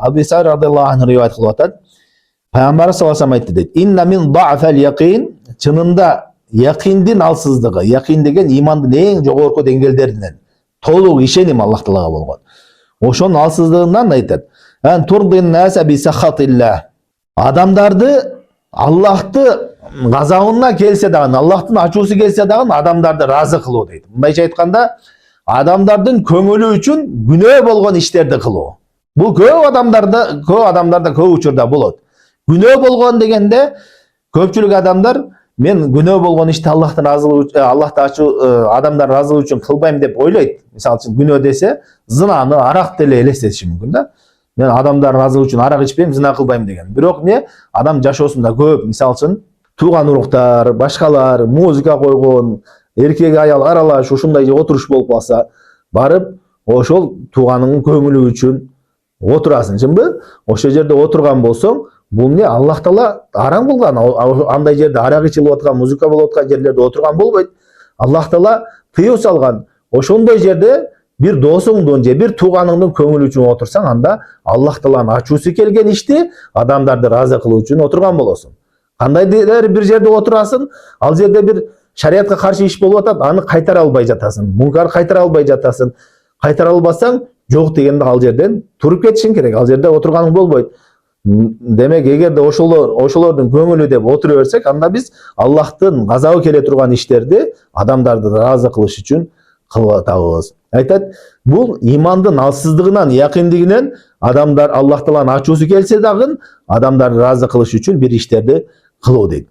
Abu Sa'id radıyallahu anh rivayet kılıp atat. Peygamber sallallahu aleyhi ve sellem aytdı deydi. İnne min da'fel yakin, çınında yakindin alsızlığı, yakin degen imandın en jogorku dengellerinden толук ишеним Аллах Таалага болгон. Ошонун алсыздыгынан айтат. Ан турдин наса би сахатилlah. Адамдарды Аллахты газабына келсе дагы, Аллахтын ачуусу келсе дагы адамдарды разы кылуу дейт. Мындайча айтканда, адамдардын көңүлү үчүн күнөө болгон иштерди кылуу. Бул көп адамдарда көп учурда болот. Күнөө болгон дегенде көпчүлүк адамдар мен күнөө болгон ишти Аллахтын разылыгы, Аллахты адамдар разылыгы үчүн кылбайм деп ойлойт. Мисалы үчүн күнөө десе, зынаны, арак деле элестетиши мүмкүн да. Мен адамдар разылыгы үчүн арак ичпейм, зына кылбайм деген. Бирок не? Адам жашоосунда көп, мисалы үчүн тууган уруктар, башкалар, музыка койгон, эркек аял аралаш ушундай отуруш болуп калса, барып ошол тууганыңдын көңүлү үчүн отурасың, чынбы? Ошол жерде отурган болсоң, бул не? Аллах Таала арам кылган. Андай жерде арак ичилип аткан, музыка болуп аткан жерлерде отурган болбойт. Аллах Таала тыюу салган. Ошондой жерде бир досуңдун же бир тууганыңдын көңүлү үчүн отурсаң, анда Аллах Тааланын ачуусу келген ишти адамдарды ыраазы кылуу үчүн отурган болосуң. Кандайдыр бир жерде отурасың, ал жерде бир шариатка каршы иш болуп атат, аны кайтара албай жатасың. Мункар кайтара албай жатасың. Кайтара албасаң, жок дегенде ал жерден туруп кетишиң керек. Ал жерде отурганың болбойт. Демек, эгерде ошолордун көңүлү деп отура берсек, анда биз Аллахтын газабы келе турган иштерди адамдарды ыраазы кылыш үчүн кылып атабыз. Айтат, бул имандын алсыздыгынан, якиндигинен адамдар Аллах Тааланын ачуусу келсе дагы адамдарды ыраазы кылыш үчүн бир иштерди кылуу дейт.